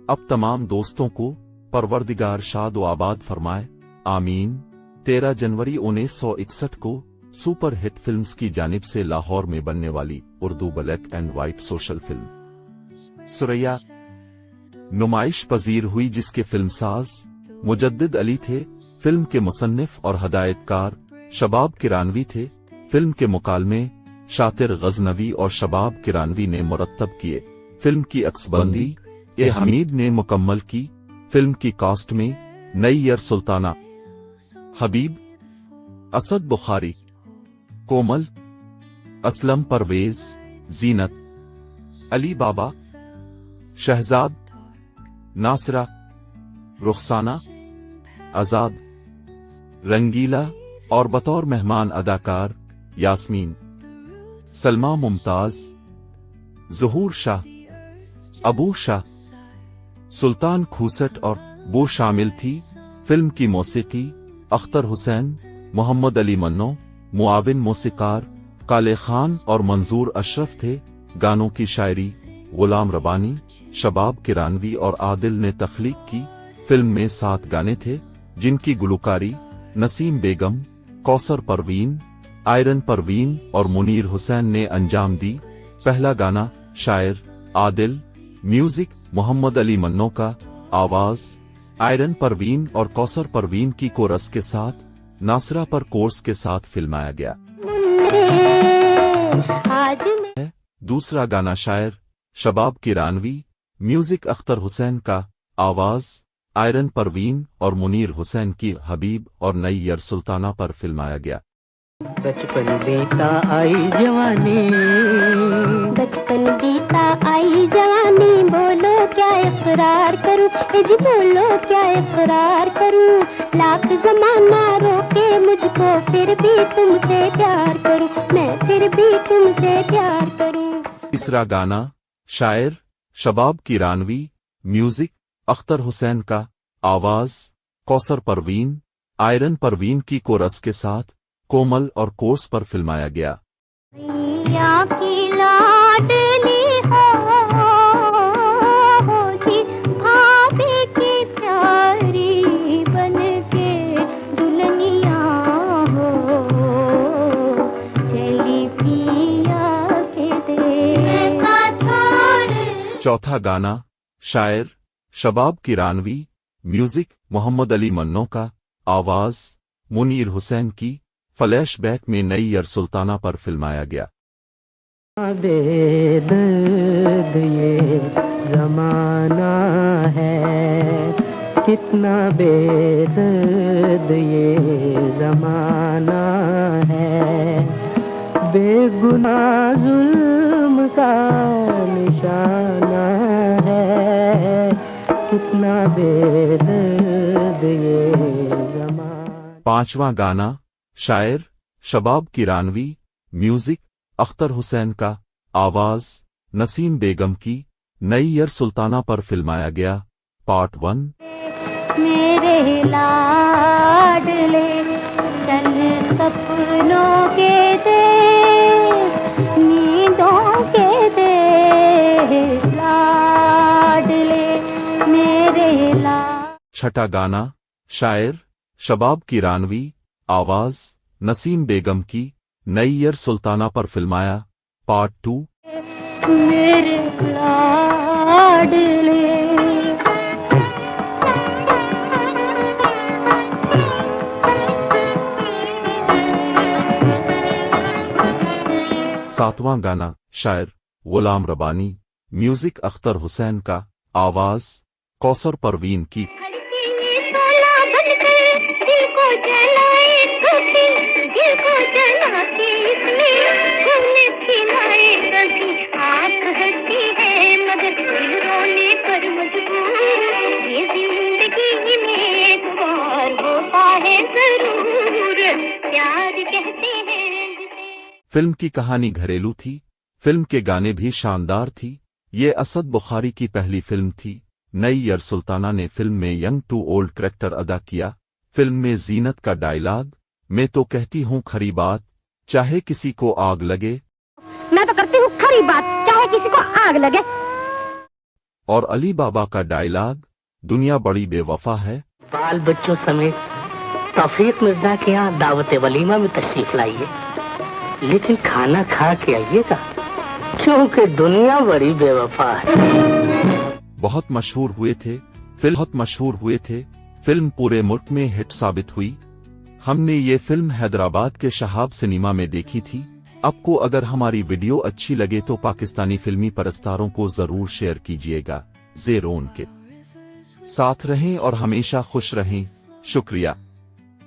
अब तमाम दोस्तों को परवरदिगार शाद व आबाद फरमाए, आमीन। 13 जनवरी 1961 को सुपर हिट फिल्म्स की जानिब से लाहौर में बनने वाली Urdu black and white social film Suraiya नुमाइश पजीर हुई, जिसके फिल्मसाज मुजद्दिद अली थे। फिल्म के मुसन्निफ और हदायतकार शबाब किरानवी थे। फिल्म के मुकालमे शातिर गजनवी और शबाब किरानवी ने मुरत्तब किए। फिल्म की अक्सबंदी ए हमीद ने मुकम्मल की। फिल्म की कास्ट में नैयर सुल्ताना, हबीब, असद बुखारी, कोमल, असलम परवेज, जीनत, अली बाबा, शहजाद, नासरा, रुखसाना, आजाद, रंगीला और बतौर मेहमान अदाकार यास्मीन, सलमा मुमताज, ज़हूर शाह, अबू शाह, सुल्तान खूसट और वो शामिल थी। फिल्म की मौसीकी अख्तर हुसैन, मोहम्मद अली मन्नो, मुआविन मौसीकार काले खान और मंजूर अशरफ थे। गानों की शायरी गुलाम रबानी, शबाब किरानवी और आदिल ने तख्लीक की। फिल्म में 7 गाने थे, जिनकी गुलकारी नसीम बेगम, कौसर परवीन, आयरन परवीन और मुनीर हुसैन ने अंजाम दी। पहला गाना शायर आदिल, म्यूजिक मोहम्मद अली मन्नो का, आवाज आयरन परवीन और कौसर परवीन की कोरस के साथ नासरा पर कोर्स के साथ फिल्माया गया। दूसरा गाना शायर शबाब किरानवी, म्यूजिक अख्तर हुसैन का, आवाज आयरन परवीन और मुनीर हुसैन की हबीब और नैयर सुल्ताना पर फिल्माया गया। बचपन बीता आई जवानी, बचपन बीता आई जवानी, बोलो क्या इकरार करूं, जी बोलो क्या इकरार करूं। लाख जमाना रोके मुझको, फिर भी तुमसे प्यार करूं, मैं फिर भी तुमसे प्यार करूं। तीसरा गाना शायर शबाब किरानवी, म्यूजिक अख्तर हुसैन का, आवाज कौसर परवीन, आयरन परवीन की कोरस के साथ कोमल और कोर्स पर फिल्माया गया। की लाडली हो जी, भाभी की प्यारी बनके दुल्हनिया हो, चली पिया के देखा छोड़। चौथा गाना शायर शबाब किरानवी, म्यूजिक मोहम्मद अली मन्नो का, आवाज मुनीर हुसैन की, फ्लैशबैक में नैयर सुल्ताना पर फिल्माया गया। बेदर्द ये जमाना है, कितना बेदर्द ये जमाना है, बेगुनाह जुल्म का निशाना है, कितना बेदर्द ये जमाना। पांचवा गाना शायर शबाब किरानवी, म्यूजिक अख्तर हुसैन का, आवाज नसीम बेगम की, नैयर सुल्ताना पर फिल्माया गया। पार्ट 1। मेरे लाडले चल सपनों के देश, नींदों के देश, लाडले मेरे छठा गाना शायर शबाब किरानवी, आवाज नसीम बेगम की, नैयर सुल्ताना पर फिल्माया। पार्ट 2। मेरे लाडले। सातवां गाना शायर गुलाम रबानी, म्यूजिक अख्तर हुसैन का, आवाज कौसर परवीन की। फिल्म की कहानी घरेलू थी। फिल्म के गाने भी शानदार थी। ये असद बुखारी की पहली फिल्म थी। नैयर सुल्ताना ने फिल्म में यंग टू ओल्ड करैक्टर अदा किया। फिल्म में जीनत का डायलॉग, मैं तो कहती हूँ खरी बात, चाहे किसी को आग लगे। मैं तो करती हूँ खरी बात, चाहे किसी को आग लगे। और अली बाबा का डायलॉग, दुनिया बड़ी बेवफा है। बाल बच्चों समेत तौफीक मिर्जा के यहाँ दावत वलीमा में तशरीफ लाइए, लेकिन खाना खा के आइएगा, क्योंकि दुनिया बड़ी बेवफा है। बहुत मशहूर हुए थे। फिल्म पूरे मुल्क में हिट साबित हुई। हमने ये फिल्म हैदराबाद के शहाब सिनेमा में देखी थी। आपको अगर हमारी वीडियो अच्छी लगे तो पाकिस्तानी फिल्मी परस्तारों को जरूर शेयर कीजिएगा। ज़ेरोन के साथ रहें और हमेशा खुश रहें। शुक्रिया।